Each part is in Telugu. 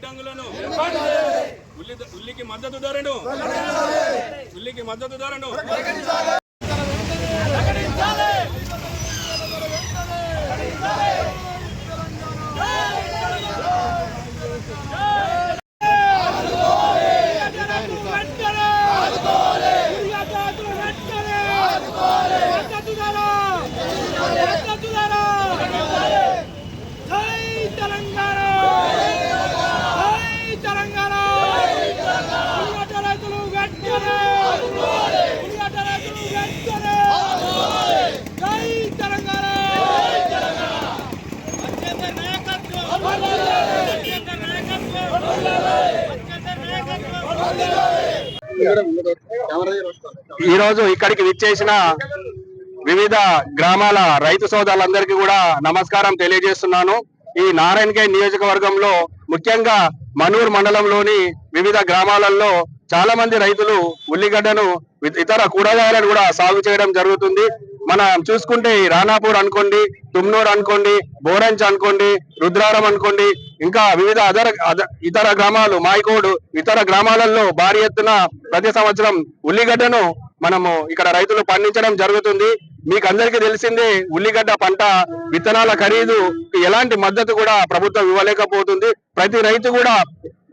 గిడ్డంగులను ఉల్లికి మద్దతు ధరను ఈ రోజు ఇక్కడికి విచ్చేసిన వివిధ గ్రామాల రైతు సోదరులందరికీ కూడా నమస్కారం తెలియజేస్తున్నాను. ఈ నారాయణఖేడ్ నియోజకవర్గంలో ముఖ్యంగా మనూర్ మండలంలోని వివిధ గ్రామాలలో చాలా మంది రైతులు ఉల్లిగడ్డను ఇతర కూరగాయలను కూడా సాగు చేయడం జరుగుతుంది. మనం చూసుకుంటే రాణాపూర్ అనుకోండి, తుమ్నూర్ అనుకోండి, బోరంచ్ అనుకోండి, రుద్రారం అనుకోండి, ఇంకా వివిధ ఇతర గ్రామాలు మాయికోడు ఇతర గ్రామాలలో భారీ ఎత్తున ప్రతి సంవత్సరం ఉల్లిగడ్డను మనము ఇక్కడ రైతులు పండించడం జరుగుతుంది. మీకు అందరికీ తెలిసిందే, ఉల్లిగడ్డ పంట విత్తనాల ఖరీదు ఎలాంటి మద్దతు కూడా ప్రభుత్వం ఇవ్వలేకపోతుంది. ప్రతి రైతు కూడా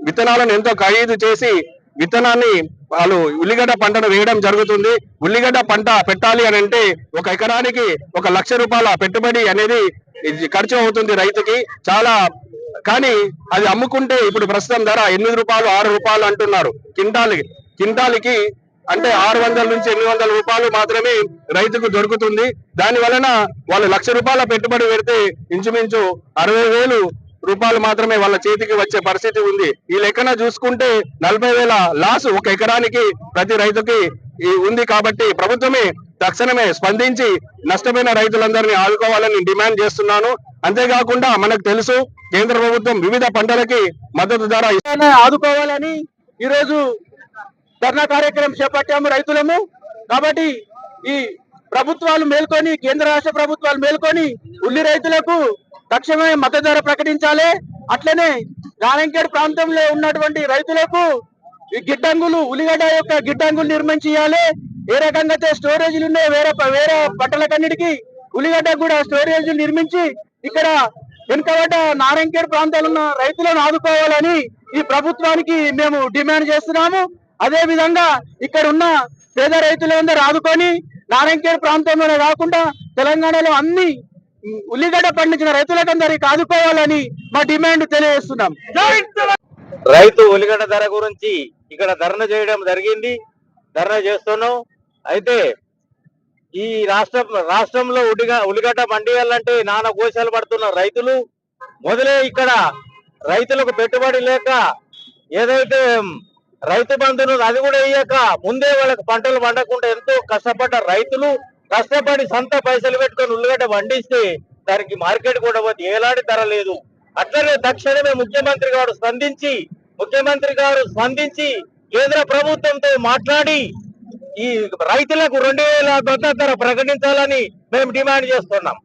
విత్తనాలను ఎంతో ఖరీదు చేసి విత్తనాన్ని వాళ్ళు ఉల్లిగడ్డ పంటను వేయడం జరుగుతుంది. ఉల్లిగడ్డ పంట పెట్టాలి అని అంటే 1 ఎకరానికి 1 లక్ష రూపాయల పెట్టుబడి అనేది ఖర్చు అవుతుంది రైతుకి చాలా. కానీ అది అమ్ముకుంటే ఇప్పుడు ప్రస్తుతం ధర 8 రూపాయలు 6 రూపాయలు అంటున్నారు. కింటాలికి అంటే 600 నుంచి 800 రూపాయలు మాత్రమే రైతుకు దొరుకుతుంది. దాని వలన వాళ్ళు 1 లక్ష రూపాయల పెట్టుబడి పెడితే ఇంచుమించు 60,000 రూపాయలు మాత్రమే వాళ్ళ చేతికి వచ్చే పరిస్థితి ఉంది. ఈ లెక్కన చూసుకుంటే 40,000 లాస్ 1 ఎకరానికి ప్రతి రైతుకి ఉంది. కాబట్టి ప్రభుత్వమే తక్షణమే స్పందించి నష్టపోయిన రైతులందరినీ ఆదుకోవాలని డిమాండ్ చేస్తున్నాను. అంతేకాకుండా మనకు తెలుసు, కేంద్ర ప్రభుత్వం వివిధ పంటలకి మద్దతు ధర ఆదుకోవాలని ఈరోజు ధర్నా కార్యక్రమం చేపట్టాము రైతులము. కాబట్టి ఈ ప్రభుత్వాలు మేల్కొని, కేంద్ర రాష్ట్ర ప్రభుత్వాలు మేల్కొని ఉల్లి రైతులకు తక్షణమే మద్దతు ధర ప్రకటించాలి. అట్లనే నారాయణఖేడ్ ప్రాంతంలో ఉన్నటువంటి రైతులకు ఈ గిడ్డంగులు, ఉల్లిగడ్డ యొక్క గిడ్డంగులు నిర్మించాలి. ఏ రకంగా అయితే స్టోరేజీలు ఉన్నాయి వేరే పంటలకన్నిటికీ ఉల్లిగడ్డ కూడా స్టోరేజీలు నిర్మించి ఇక్కడ వెనుకబడ్డ నారాయణఖేడ్ ప్రాంతాలు ఉన్న రైతులను ఆదుకోవాలని ఈ ప్రభుత్వానికి మేము డిమాండ్ చేస్తున్నాము. అదే విధంగా ఇక్కడ ఉన్న పేద రైతులందరూ ఆదుకొని నారాయణఖేడ్ ప్రాంతంలోనే కాకుండా తెలంగాణలో అన్ని ఉల్లిగడ్డ పండించిన రైతులకందరికి ఆదుకోవాలని మా డిమాండ్ తెలియజేస్తున్నాం. రైతు ఉల్లిగడ్డ ధర గురించి ఇక్కడ ధర్నా చేయడం జరిగింది, ధర్నా చేస్తున్నాం. అయితే ఈ రాష్ట్రంలో ఉల్లిగడ్డ పండియాలంటే నానా కోశాలు పడుతున్న రైతులు మొదలే ఇక్కడ రైతులకు పెట్టుబడి లేక ఏదైతే రైతు బంధును అది కూడా ఇయ్యక ముందే వాళ్ళకి పంటలు పండకుండా ఎంతో కష్టపడ్డ రైతులు కష్టపడి సొంత పైసలు పెట్టుకొని ఉల్లిగడ్డ పండిస్తే దానికి మార్కెట్ కూడా ఎలాంటి ధర లేదు. అట్లనే తక్షణమే ముఖ్యమంత్రి గారు స్పందించి కేంద్ర ప్రభుత్వంతో మాట్లాడి ఈ రైతులకు 2,000 మద్దతు ధర ప్రకటించాలని మేము డిమాండ్ చేస్తున్నాం.